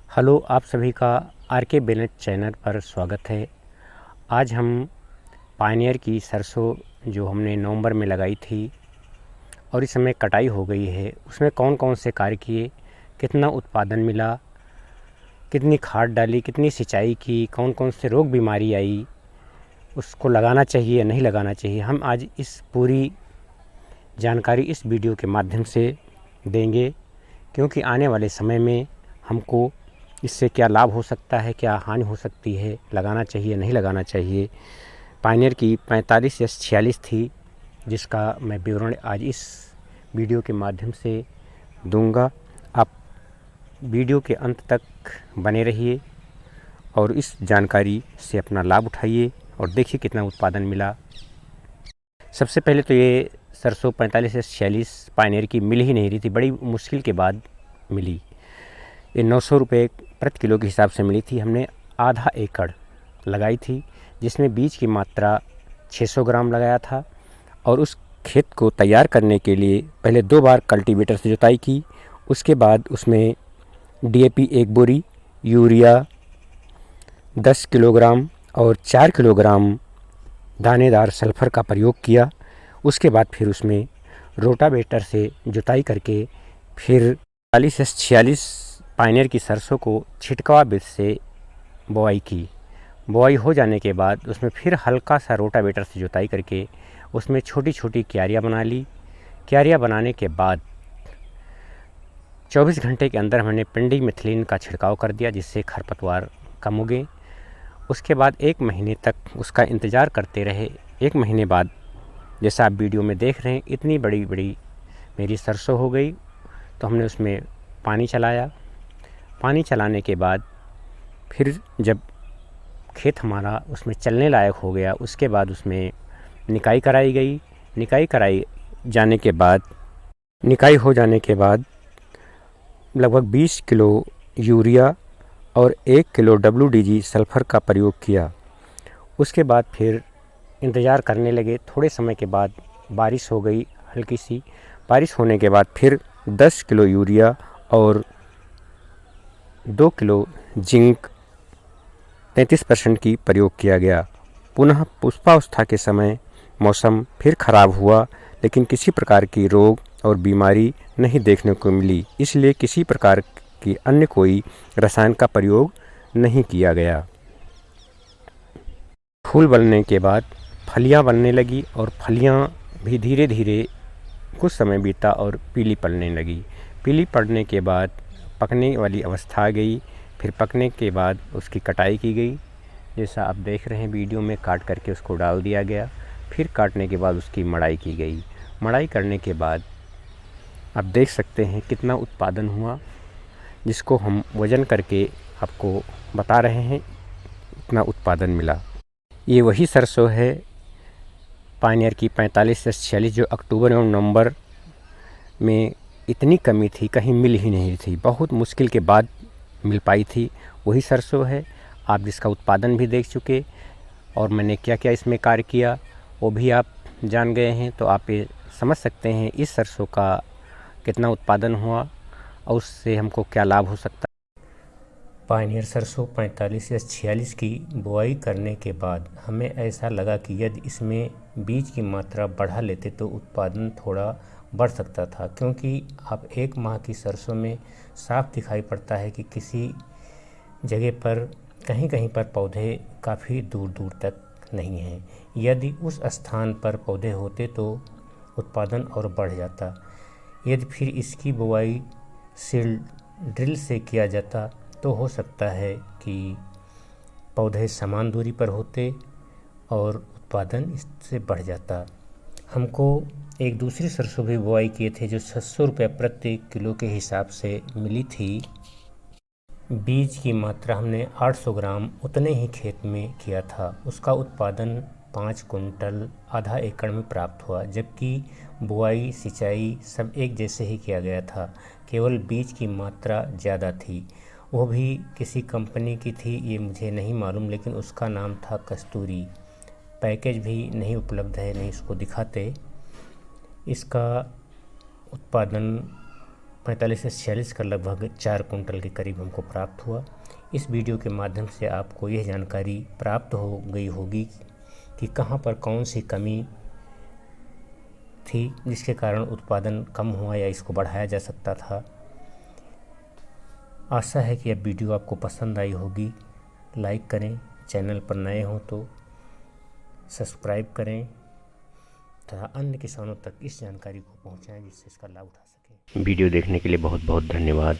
Hello, आप सभी का आर के बेनेट चैनल पर स्वागत है। आज हम पायनियर की सरसों जो हमने नवंबर में लगाई थी और इस समय कटाई हो गई है, उसमें कौन कौन से कार्य किए, कितना उत्पादन मिला, कितनी खाद डाली, कितनी सिंचाई की, कौन कौन से रोग बीमारी आई, उसको लगाना चाहिए या नहीं लगाना चाहिए, हम आज इस पूरी जानकारी इस वीडियो के माध्यम से देंगे। क्योंकि आने वाले समय में हमको इससे क्या लाभ हो सकता है, क्या हानि हो सकती है, लगाना चाहिए नहीं लगाना चाहिए। पायनियर की 45S46 थी, जिसका मैं विवरण आज इस वीडियो के माध्यम से दूंगा। आप वीडियो के अंत तक बने रहिए और इस जानकारी से अपना लाभ उठाइए और देखिए कितना उत्पादन मिला। सबसे पहले तो ये सरसों 45S46 पायनियर की मिल ही नहीं रही थी, बड़ी मुश्किल के बाद मिली। ये 900 रुपये प्रति किलो के हिसाब से मिली थी। हमने आधा एकड़ लगाई थी, जिसमें बीज की मात्रा 600 ग्राम लगाया था और उस खेत को तैयार करने के लिए पहले 2 बार कल्टीवेटर से जुताई की। उसके बाद उसमें DAP 1 बोरी, यूरिया 10 किलोग्राम और 4 किलोग्राम दानेदार सल्फ़र का प्रयोग किया। उसके बाद फिर उसमें रोटावेटर से जुताई करके फिर 45S46 पायनियर की सरसों को छिटकावा विधि से बोआई की। बोआई हो जाने के बाद उसमें फिर हल्का सा रोटावेटर से जुताई करके उसमें छोटी छोटी क्यारियाँ बना ली। क्यारियाँ बनाने के बाद 24 घंटे के अंदर हमने पेंडी मिथलिन का छिड़काव कर दिया, जिससे खरपतवार कम उगे। उसके बाद 1 महीने तक उसका इंतज़ार करते रहे। 1 महीने बाद जैसा आप वीडियो में देख रहे हैं, इतनी बड़ी बड़ी मेरी सरसों हो गई। तो हमने उसमें पानी चलाया। पानी चलाने के बाद फिर जब खेत हमारा उसमें चलने लायक हो गया, उसके बाद उसमें निकाई कराई गई। निकाई हो जाने के बाद लगभग 20 किलो यूरिया और 1 किलो WDG सल्फ़र का प्रयोग किया। उसके बाद फिर इंतज़ार करने लगे। थोड़े समय के बाद बारिश हो गई, हल्की सी बारिश होने के बाद फिर 10 किलो यूरिया और 2 किलो जिंक 33% की प्रयोग किया गया। पुनः पुष्पावस्था के समय मौसम फिर खराब हुआ, लेकिन किसी प्रकार की रोग और बीमारी नहीं देखने को मिली, इसलिए किसी प्रकार की अन्य कोई रसायन का प्रयोग नहीं किया गया। फूल बनने के बाद फलियां बनने लगी और फलियां भी धीरे धीरे कुछ समय बीता और पीली पड़ने लगी। पीली पड़ने के बाद पकने वाली अवस्था आ गई। फिर पकने के बाद उसकी कटाई की गई। जैसा आप देख रहे हैं वीडियो में, काट करके उसको डाल दिया गया। फिर काटने के बाद उसकी मड़ाई की गई। मड़ाई करने के बाद आप देख सकते हैं कितना उत्पादन हुआ, जिसको हम वज़न करके आपको बता रहे हैं। इतना उत्पादन मिला। ये वही सरसों है पायनियर की 45S46 जो अक्टूबर एवं नवंबर में इतनी कमी थी, कहीं मिल ही नहीं थी, बहुत मुश्किल के बाद मिल पाई थी। वही सरसों है। आप जिसका उत्पादन भी देख चुके और मैंने क्या क्या इसमें कार्य किया वो भी आप जान गए हैं। तो आप ये समझ सकते हैं इस सरसों का कितना उत्पादन हुआ और उससे हमको क्या लाभ हो सकता है। पायनियर सरसों 45S46 की बुआई करने के बाद हमें ऐसा लगा कि यदि इसमें बीज की मात्रा बढ़ा लेते तो उत्पादन थोड़ा बढ़ सकता था, क्योंकि आप 1 माह की सरसों में साफ दिखाई पड़ता है कि किसी जगह पर कहीं कहीं पर पौधे काफ़ी दूर दूर तक नहीं हैं। यदि उस स्थान पर पौधे होते तो उत्पादन और बढ़ जाता। यदि फिर इसकी बुआई सीड ड्रिल से किया जाता तो हो सकता है कि पौधे समान दूरी पर होते और उत्पादन इससे बढ़ जाता। हमको एक दूसरी सरसों भी बुआई किए थे जो 700 रुपये प्रति किलो के हिसाब से मिली थी। बीज की मात्रा हमने 800 ग्राम उतने ही खेत में किया था। उसका उत्पादन 5 कुंटल आधा एकड़ में प्राप्त हुआ, जबकि बुआई सिंचाई सब एक जैसे ही किया गया था। केवल बीज की मात्रा ज़्यादा थी, वो भी किसी कंपनी की थी, ये मुझे नहीं मालूम, लेकिन उसका नाम था कस्तूरी। पैकेज भी नहीं उपलब्ध है, नहीं इसको दिखाते। इसका उत्पादन 45 से 46 का लगभग 4 कुंटल के करीब हमको प्राप्त हुआ। इस वीडियो के माध्यम से आपको यह जानकारी प्राप्त हो गई होगी कि कहाँ पर कौन सी कमी थी जिसके कारण उत्पादन कम हुआ या इसको बढ़ाया जा सकता था। आशा है कि यह वीडियो आपको पसंद आई होगी। लाइक करें, चैनल पर नए हों तो सब्सक्राइब करें तथा अन्य किसानों तक इस जानकारी को पहुंचाएं जिससे इसका लाभ उठा सकें। वीडियो देखने के लिए बहुत बहुत धन्यवाद।